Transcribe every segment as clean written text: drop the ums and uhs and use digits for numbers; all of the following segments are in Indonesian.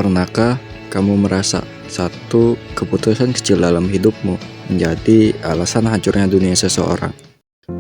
Pernahkah kamu merasa satu keputusan kecil dalam hidupmu menjadi alasan hancurnya dunia seseorang?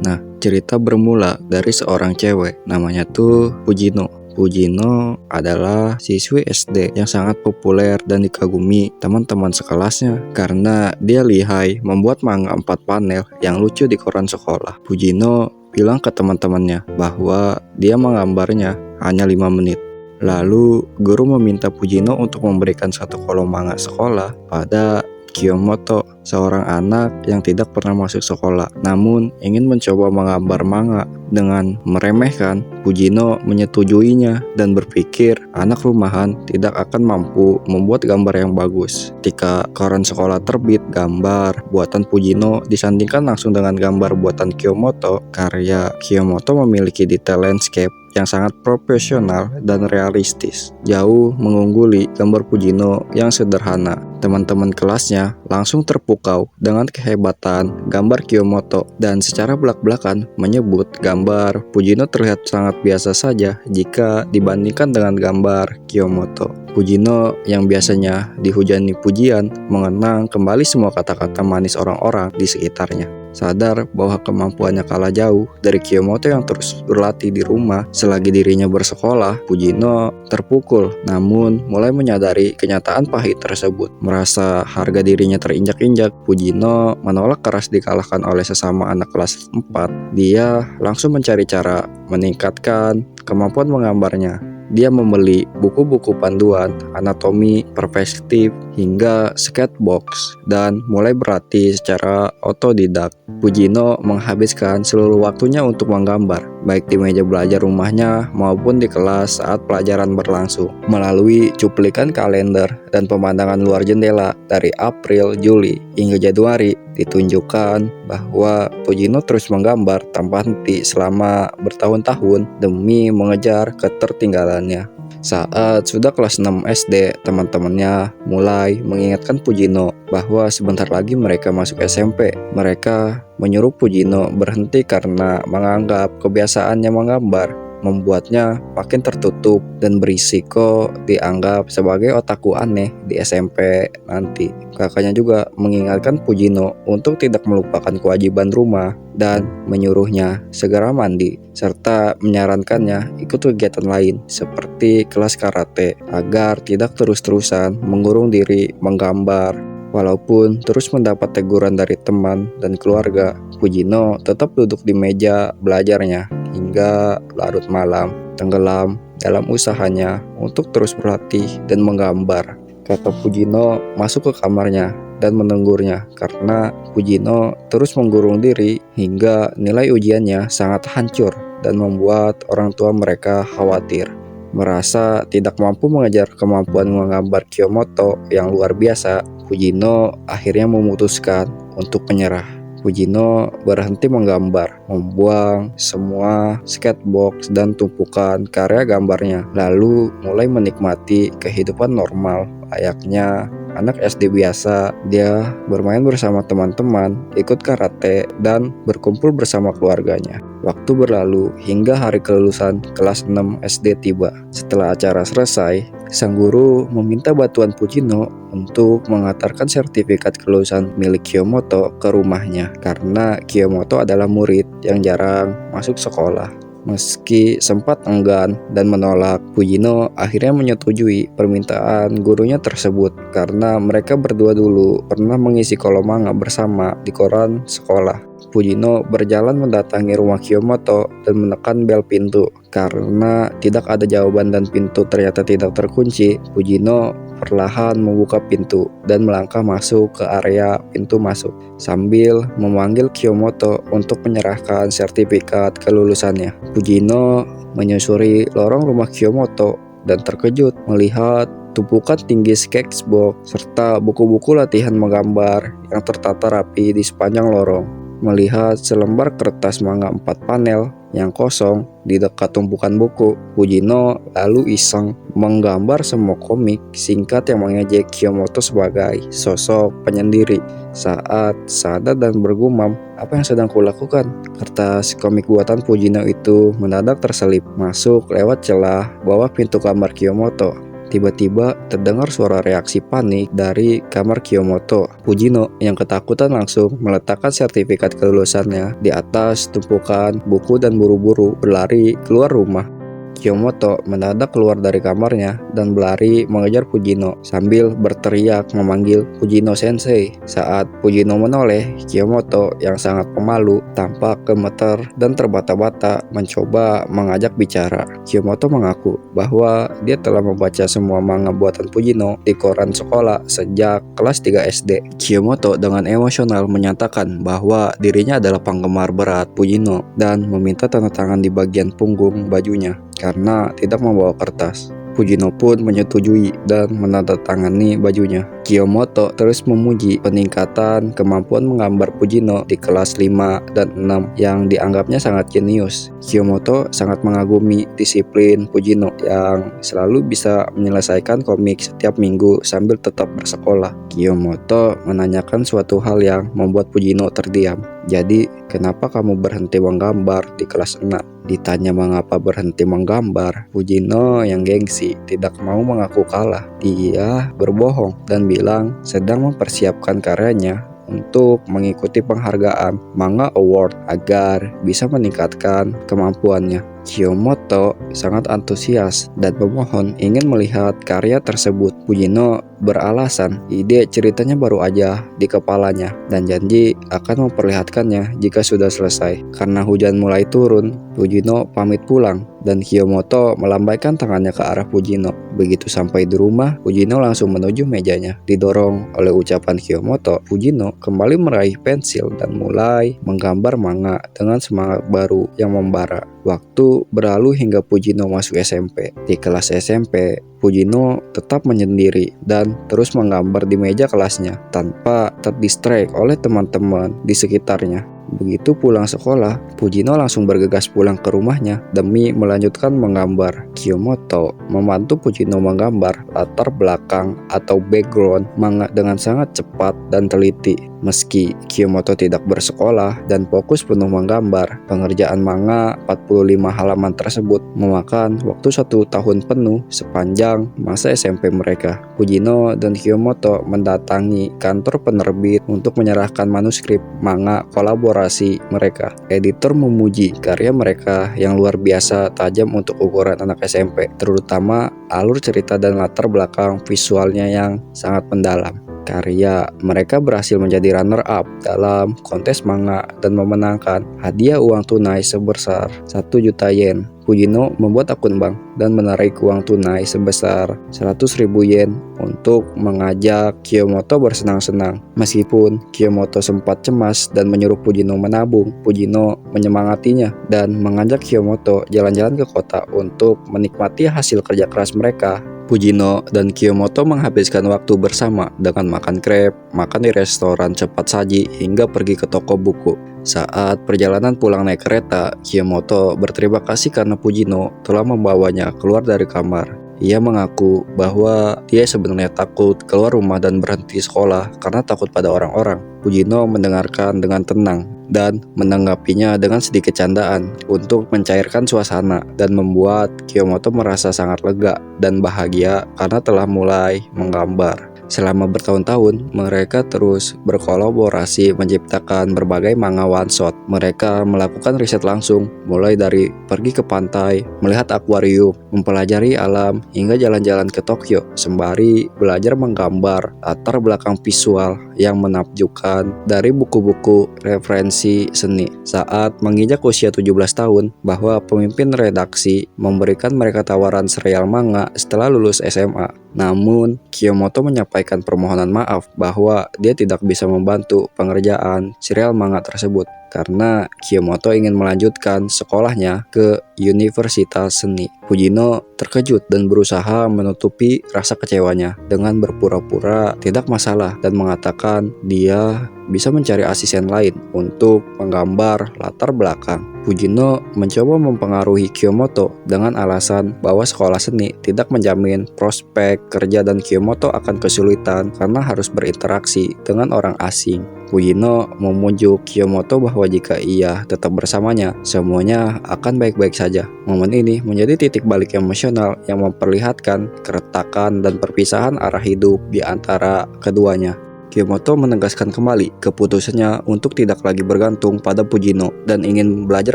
Nah, cerita bermula dari seorang cewek, namanya tuh Pujino. Pujino adalah siswi SD yang sangat populer dan dikagumi teman-teman sekelasnya karena dia lihai membuat manga 4 panel yang lucu di koran sekolah. Pujino bilang ke teman-temannya bahwa dia menggambarnya hanya 5 menit. Lalu guru meminta Pujino untuk memberikan satu kolom manga sekolah pada Kiyomoto, seorang anak yang tidak pernah masuk sekolah namun ingin mencoba menggambar manga. Dengan meremehkan, Pujino menyetujuinya dan berpikir anak rumahan tidak akan mampu membuat gambar yang bagus. Ketika koran sekolah terbit, gambar buatan Pujino disandingkan langsung dengan gambar buatan Kiyomoto. Karya Kiyomoto memiliki detail landscape yang sangat profesional dan realistis, jauh mengungguli gambar Pujino yang sederhana. Teman-teman kelasnya langsung terpukau dengan kehebatan gambar Kiyomoto dan secara belak-belakan menyebut gambar Pujino terlihat sangat biasa saja jika dibandingkan dengan gambar Kiyomoto. Pujino yang biasanya dihujani pujian mengenang kembali semua kata-kata manis orang-orang di sekitarnya. Sadar bahwa kemampuannya kalah jauh dari Kiyomoto yang terus berlatih di rumah selagi dirinya bersekolah, Pujino terpukul namun mulai menyadari kenyataan pahit tersebut. Merasa harga dirinya terinjak-injak, Pujino menolak keras dikalahkan oleh sesama anak kelas 4. Dia langsung mencari cara meningkatkan kemampuan menggambarnya. Dia membeli buku-buku panduan, anatomi, perspektif, hingga sketchbox dan mulai berlatih secara otodidak. Pujino menghabiskan seluruh waktunya untuk menggambar, baik di meja belajar rumahnya maupun di kelas saat pelajaran berlangsung. Melalui cuplikan kalender dan pemandangan luar jendela dari April, Juli, hingga Januari, ditunjukkan bahwa Pujino terus menggambar tanpa henti selama bertahun-tahun demi mengejar ketertinggalannya. Saat sudah kelas 6 SD, teman-temannya mulai mengingatkan Pujino bahwa sebentar lagi mereka masuk SMP. Mereka menyuruh Pujino berhenti karena menganggap kebiasaannya menggambar membuatnya makin tertutup dan berisiko dianggap sebagai otaku aneh di SMP nanti. Kakaknya juga mengingatkan Pujino untuk tidak melupakan kewajiban rumah dan menyuruhnya segera mandi serta menyarankannya ikut kegiatan lain seperti kelas karate agar tidak terus-terusan mengurung diri menggambar. Walaupun terus mendapat teguran dari teman dan keluarga, Pujino tetap duduk di meja belajarnya hingga larut malam, tenggelam dalam usahanya untuk terus berlatih dan menggambar. Kata Pujino masuk ke kamarnya dan menenggurnya karena Pujino terus menggurung diri hingga nilai ujiannya sangat hancur dan membuat orang tua mereka khawatir. Merasa tidak mampu mengejar kemampuan menggambar Kiyomoto yang luar biasa, Pujino akhirnya memutuskan untuk menyerah. Pujino berhenti menggambar, membuang semua sketchbox dan tumpukan karya gambarnya, lalu mulai menikmati kehidupan normal layaknya anak SD biasa. Dia bermain bersama teman-teman, ikut karate, dan berkumpul bersama keluarganya. Waktu berlalu hingga hari kelulusan kelas 6 SD tiba. Setelah acara selesai, sang guru meminta bantuan Pujino untuk mengantarkan sertifikat kelulusan milik Kiyomoto ke rumahnya karena Kiyomoto adalah murid yang jarang masuk sekolah. Meski sempat enggan dan menolak, Pujino akhirnya menyetujui permintaan gurunya tersebut karena mereka berdua dulu pernah mengisi kolom manga bersama di koran sekolah. Pujino berjalan mendatangi rumah Kiyomoto dan menekan bel pintu. Karena tidak ada jawaban dan pintu ternyata tidak terkunci, Pujino perlahan membuka pintu dan melangkah masuk ke area pintu masuk sambil memanggil Kiyomoto untuk menyerahkan sertifikat kelulusannya. Pujino menyusuri lorong rumah Kiyomoto dan terkejut melihat tumpukan tinggi sketchbox serta buku-buku latihan menggambar yang tertata rapi di sepanjang lorong. Melihat selembar kertas manga 4 panel yang kosong di dekat tumpukan buku, Pujino lalu iseng menggambar semua komik singkat yang mengejek Kiyomoto sebagai sosok penyendiri. Saat sadar dan bergumam, apa yang sedang kulakukan? Kertas komik buatan Pujino itu mendadak terselip masuk lewat celah bawah pintu kamar Kiyomoto. Tiba-tiba terdengar suara reaksi panik dari kamar Kiyomoto. Fujino yang ketakutan langsung meletakkan sertifikat kelulusannya di atas tumpukan buku dan buru-buru berlari keluar rumah. Kiyomoto mendadak keluar dari kamarnya dan berlari mengejar Fujino sambil berteriak memanggil Fujino Sensei. Saat Fujino menoleh, Kiyomoto yang sangat pemalu, tampak gemeter dan terbata-bata mencoba mengajak bicara. Kiyomoto mengaku bahwa dia telah membaca semua manga buatan Fujino di koran sekolah sejak kelas 3 SD. Kiyomoto dengan emosional menyatakan bahwa dirinya adalah penggemar berat Fujino dan meminta tanda tangan di bagian punggung bajunya karena tidak membawa kertas. Fujino pun menyetujui dan menandatangani bajunya. Kiyomoto terus memuji peningkatan kemampuan menggambar Fujino di kelas 5 dan 6 yang dianggapnya sangat jenius. Kiyomoto sangat mengagumi disiplin Fujino yang selalu bisa menyelesaikan komik setiap minggu sambil tetap bersekolah. Kiyomoto menanyakan suatu hal yang membuat Fujino terdiam. Jadi, kenapa kamu berhenti menggambar di kelas 6? Ditanya mengapa berhenti menggambar, Fujino yang gengsi tidak mau mengaku kalah. Dia berbohong dan bilang sedang mempersiapkan karyanya untuk mengikuti penghargaan Manga Award agar bisa meningkatkan kemampuannya. Kiyomoto sangat antusias dan memohon ingin melihat karya tersebut. Fujino beralasan ide ceritanya baru aja di kepalanya dan janji akan memperlihatkannya jika sudah selesai. Karena hujan mulai turun, Fujino pamit pulang dan Kiyomoto melambaikan tangannya ke arah Fujino. Begitu sampai di rumah, Fujino langsung menuju mejanya. Didorong oleh ucapan Kiyomoto, Fujino kembali meraih pensil dan mulai menggambar manga dengan semangat baru yang membara. Waktu berlalu hingga Fujino masuk SMP. Di kelas SMP, Fujino tetap menyendiri dan terus menggambar di meja kelasnya tanpa terdistract oleh teman-teman di sekitarnya. Begitu pulang sekolah, Fujino langsung bergegas pulang ke rumahnya demi melanjutkan menggambar. Kiyomoto membantu Fujino menggambar latar belakang atau background manga dengan sangat cepat dan teliti. Meski Kiyomoto tidak bersekolah dan fokus penuh menggambar, pengerjaan manga 45 halaman tersebut memakan waktu 1 tahun penuh sepanjang masa SMP mereka. Fujino dan Kiyomoto mendatangi kantor penerbit untuk menyerahkan manuskrip manga kolaborasi mereka. Editor memuji karya mereka yang luar biasa tajam untuk ukuran anak SMP, terutama alur cerita dan latar belakang visualnya yang sangat mendalam. Karya mereka berhasil menjadi runner-up dalam kontes manga dan memenangkan hadiah uang tunai sebesar 1 juta yen. Fujino membuat akun bank dan menarik uang tunai sebesar 100.000 yen untuk mengajak Kiyomoto bersenang-senang. Meskipun Kiyomoto sempat cemas dan menyuruh Fujino menabung, Fujino menyemangatinya dan mengajak Kiyomoto jalan-jalan ke kota untuk menikmati hasil kerja keras mereka. Fujino dan Kiyomoto menghabiskan waktu bersama dengan makan crepe, makan di restoran cepat saji, hingga pergi ke toko buku. Saat perjalanan pulang naik kereta, Kiyomoto berterima kasih karena Fujino telah membawanya keluar dari kamar. Ia mengaku bahwa dia sebenarnya takut keluar rumah dan berhenti sekolah karena takut pada orang-orang. Fujino mendengarkan dengan tenang dan menanggapinya dengan sedikit candaan untuk mencairkan suasana dan membuat Kiyomoto merasa sangat lega dan bahagia karena telah mulai menggambar. Selama bertahun-tahun, mereka terus berkolaborasi menciptakan berbagai manga one shot. Mereka melakukan riset langsung, mulai dari pergi ke pantai, melihat akuarium, mempelajari alam, hingga jalan-jalan ke Tokyo, sembari belajar menggambar latar belakang visual yang menakjubkan dari buku-buku referensi seni. Saat menginjak usia 17 tahun, bahwa pemimpin redaksi memberikan mereka tawaran serial manga setelah lulus SMA. Namun, Kiyomoto menyampaikan permohonan maaf bahwa dia tidak bisa membantu pengerjaan serial manga tersebut karena Kiyomoto ingin melanjutkan sekolahnya ke Universitas Seni. Fujino terkejut dan berusaha menutupi rasa kecewanya dengan berpura-pura tidak masalah dan mengatakan dia bisa mencari asisten lain untuk menggambar latar belakang. Fujino mencoba mempengaruhi Kiyomoto dengan alasan bahwa sekolah seni tidak menjamin prospek kerja dan Kiyomoto akan kesulitan karena harus berinteraksi dengan orang asing. Fujino memujuk Kiyomoto bahwa jika ia tetap bersamanya, semuanya akan baik-baik saja. Momen ini menjadi titik balik emosional yang memperlihatkan keretakan dan perpisahan arah hidup di antara keduanya. Kiyomoto menegaskan kembali keputusannya untuk tidak lagi bergantung pada Fujino dan ingin belajar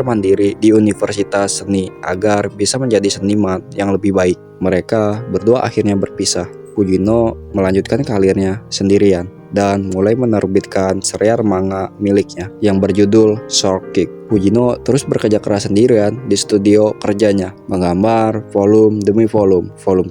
mandiri di Universitas Seni agar bisa menjadi seniman yang lebih baik. Mereka berdua akhirnya berpisah. Fujino melanjutkan karirnya sendirian dan mulai menerbitkan serial manga miliknya yang berjudul Sword Kick. Fujino terus bekerja keras sendirian di studio kerjanya, menggambar volume demi volume 1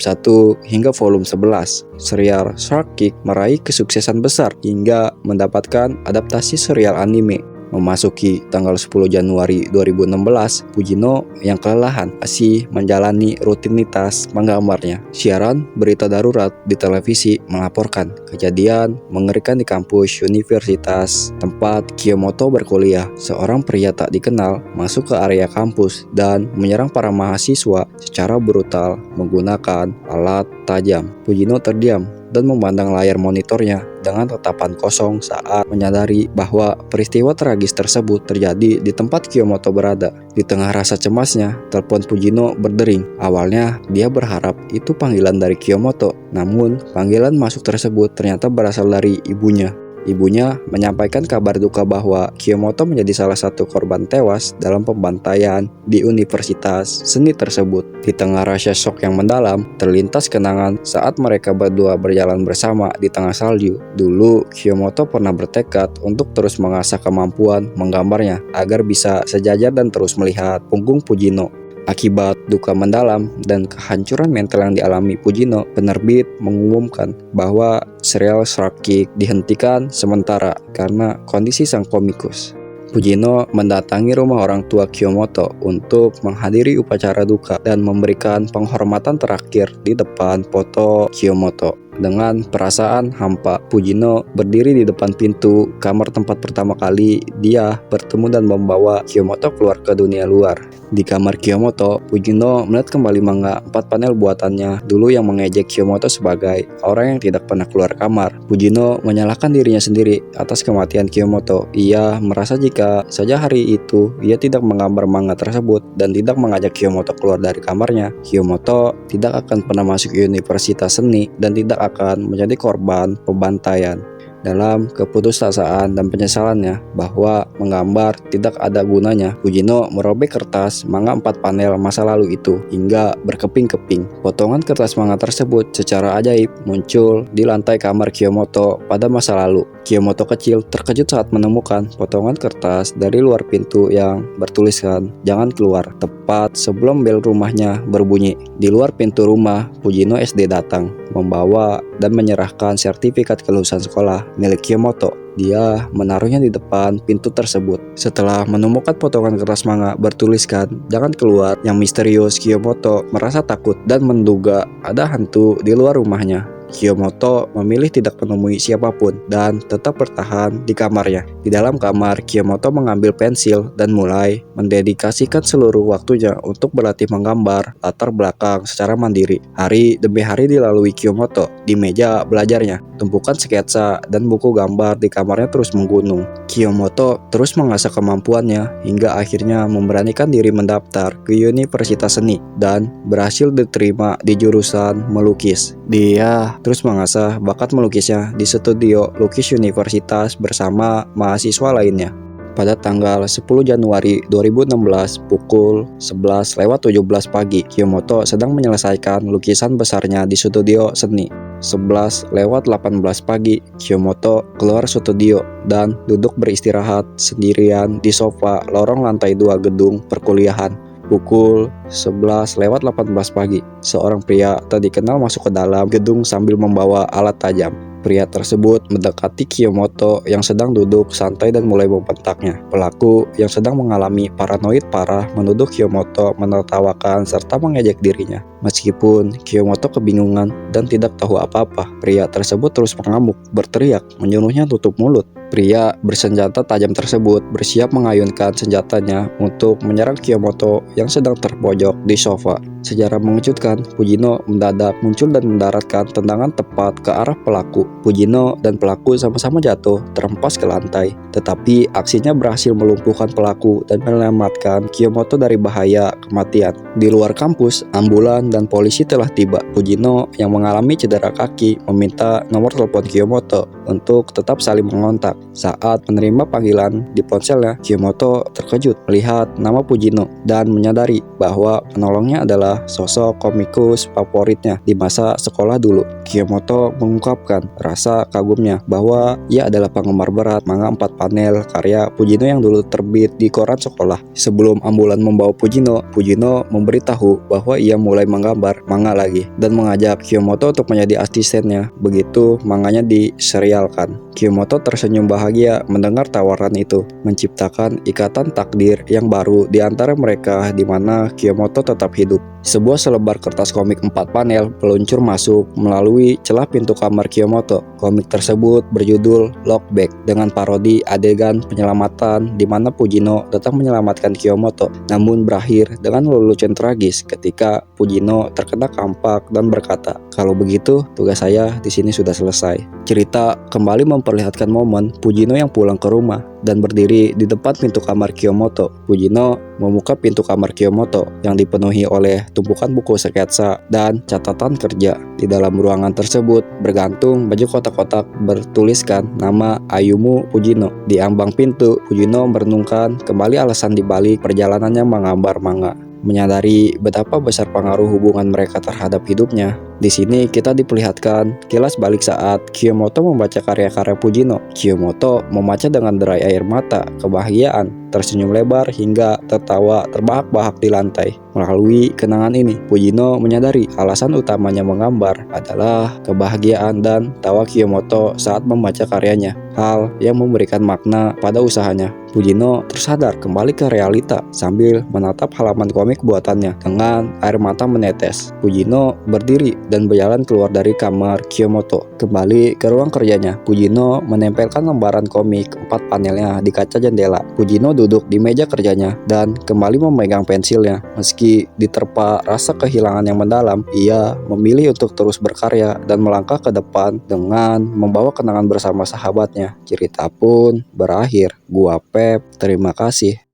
hingga volume 11. Serial Sword Kick meraih kesuksesan besar hingga mendapatkan adaptasi serial anime. Memasuki tanggal 10 Januari 2016, Fujino yang kelelahan masih menjalani rutinitas menggambarnya. Siaran berita darurat di televisi melaporkan kejadian mengerikan di kampus universitas tempat Kiyomoto berkuliah. Seorang pria tak dikenal masuk ke area kampus dan menyerang para mahasiswa secara brutal menggunakan alat tajam. Fujino terdiam dan memandang layar monitornya dengan tatapan kosong saat menyadari bahwa peristiwa tragis tersebut terjadi di tempat Kiyomoto berada. Di tengah rasa cemasnya, telepon Fujino berdering. Awalnya dia berharap itu panggilan dari Kiyomoto, namun panggilan masuk tersebut ternyata berasal dari ibunya. Ibunya menyampaikan kabar duka bahwa Kiyomoto menjadi salah satu korban tewas dalam pembantaian di Universitas Seni tersebut. Di tengah rasa shock yang mendalam, terlintas kenangan saat mereka berdua berjalan bersama di tengah salju. Dulu, Kiyomoto pernah bertekad untuk terus mengasah kemampuan menggambarnya agar bisa sejajar dan terus melihat punggung Fujino. Akibat duka mendalam dan kehancuran mental yang dialami Fujino, penerbit mengumumkan bahwa serial Sword Kick dihentikan sementara karena kondisi sang komikus. Fujino mendatangi rumah orang tua Kiyomoto untuk menghadiri upacara duka dan memberikan penghormatan terakhir di depan foto Kiyomoto. Dengan perasaan hampa, Fujino berdiri di depan pintu kamar tempat pertama kali dia bertemu dan membawa Kiyomoto keluar ke dunia luar. Di kamar Kiyomoto, Fujino melihat kembali manga 4 panel buatannya dulu yang mengejek Kiyomoto sebagai orang yang tidak pernah keluar kamar. Fujino menyalahkan dirinya sendiri atas kematian Kiyomoto. Ia merasa jika saja hari itu ia tidak menggambar manga tersebut dan tidak mengajak Kiyomoto keluar dari kamarnya, Kiyomoto tidak akan pernah masuk Universitas Seni dan tidak akan menjadi korban pembantaian. Dalam keputusasaan dan penyesalannya bahwa menggambar tidak ada gunanya, Fujino merobek kertas manga 4 panel masa lalu itu hingga berkeping-keping. Potongan kertas manga tersebut secara ajaib muncul di lantai kamar Kiyomoto pada masa lalu. Kiyomoto kecil terkejut saat menemukan potongan kertas dari luar pintu yang bertuliskan "Jangan keluar" tepat sebelum bel rumahnya berbunyi. Di luar pintu rumah, Fujino SD datang membawa dan menyerahkan sertifikat kelulusan sekolah milik Kiyomoto. Dia menaruhnya di depan pintu tersebut. Setelah menemukan potongan kertas manga bertuliskan "Jangan keluar" yang misterius, Kiyomoto merasa takut dan menduga ada hantu di luar rumahnya. Kiyomoto memilih tidak menemui siapapun dan tetap bertahan di kamarnya. Di dalam kamar, Kiyomoto mengambil pensil dan mulai mendedikasikan seluruh waktunya untuk berlatih menggambar latar belakang secara mandiri. Hari demi hari dilalui Kiyomoto di meja belajarnya. Tumpukan sketsa dan buku gambar di kamarnya terus menggunung. Kiyomoto terus mengasah kemampuannya hingga akhirnya memberanikan diri mendaftar ke Universitas Seni dan berhasil diterima di jurusan melukis. Dia terus mengasah bakat melukisnya di studio lukis universitas bersama mahasiswa lainnya. Pada tanggal 10 Januari 2016 pukul 11:17 pagi, Kiyomoto sedang menyelesaikan lukisan besarnya di studio seni. 11:18 pagi, Kiyomoto keluar studio dan duduk beristirahat sendirian di sofa lorong lantai 2 gedung perkuliahan. Pukul 11:18 pagi, seorang pria tak dikenal masuk ke dalam gedung sambil membawa alat tajam. Pria tersebut mendekati Kiyomoto yang sedang duduk santai dan mulai membentaknya. Pelaku yang sedang mengalami paranoid parah menuduh Kiyomoto menertawakan serta mengejek dirinya. Meskipun Kiyomoto kebingungan dan tidak tahu apa-apa, pria tersebut terus mengamuk, berteriak, menyuruhnya tutup mulut. Pria bersenjata tajam tersebut bersiap mengayunkan senjatanya untuk menyerang Kiyomoto yang sedang terpojok di sofa. Secara mengejutkan, Fujino mendadak muncul dan mendaratkan tendangan tepat ke arah pelaku. Fujino dan pelaku sama-sama jatuh, terhempas ke lantai. Tetapi aksinya berhasil melumpuhkan pelaku dan menyelamatkan Kiyomoto dari bahaya kematian. Di luar kampus, ambulan dan polisi telah tiba. Fujino yang mengalami cedera kaki meminta nomor telepon Kiyomoto untuk tetap saling mengontak. Saat menerima panggilan di ponselnya, Kiyomoto terkejut melihat nama Fujino dan menyadari bahwa penolongnya adalah sosok komikus favoritnya di masa sekolah dulu. Kiyomoto mengungkapkan rasa kagumnya bahwa ia adalah penggemar berat manga 4 panel karya Fujino yang dulu terbit di koran sekolah. Sebelum ambulan membawa Fujino memberitahu bahwa ia mulai menggambar manga lagi dan mengajak Kiyomoto untuk menjadi asistennya begitu manganya diserialkan. Kiyomoto tersenyum bahagia mendengar tawaran itu, menciptakan ikatan takdir yang baru di antara mereka di mana Kiyomoto tetap hidup. Sebuah selebar kertas komik 4 panel meluncur masuk melalui celah pintu kamar Kiyomoto. Komik tersebut berjudul Look Back dengan parodi adegan penyelamatan di mana Fujino datang menyelamatkan Kiyomoto, namun berakhir dengan lelucon tragis ketika Fujino terkena kampak dan berkata, "Kalau begitu, tugas saya di sini sudah selesai." Cerita kembali memperlihatkan momen Fujino yang pulang ke rumah dan berdiri di depan pintu kamar Kiyomoto. Fujino membuka pintu kamar Kiyomoto yang dipenuhi oleh tumpukan buku sketsa dan catatan kerja. Di dalam ruangan tersebut bergantung baju kotak-kotak bertuliskan nama Ayumu Fujino. Di ambang pintu, Fujino merenungkan kembali alasan dibalik perjalanannya menggambar manga. Menyadari betapa besar pengaruh hubungan mereka terhadap hidupnya. Di sini kita diperlihatkan kilas balik saat Kiyomoto membaca karya-karya Fujino. Kiyomoto membaca dengan derai air mata, kebahagiaan, tersenyum lebar hingga tertawa terbahak-bahak di lantai. Melalui kenangan ini, Fujino menyadari alasan utamanya menggambar adalah kebahagiaan dan tawa Kiyomoto saat membaca karyanya, hal yang memberikan makna pada usahanya. Fujino tersadar kembali ke realita sambil menatap halaman komik buatannya dengan air mata menetes. Fujino berdiri dan berjalan keluar dari kamar Kiyomoto. Kembali ke ruang kerjanya, Fujino menempelkan lembaran komik 4 panelnya di kaca jendela. Fujino duduk di meja kerjanya dan kembali memegang pensilnya. Meski diterpa rasa kehilangan yang mendalam, ia memilih untuk terus berkarya dan melangkah ke depan dengan membawa kenangan bersama sahabatnya. Cerita pun berakhir. Gua Pep, terima kasih.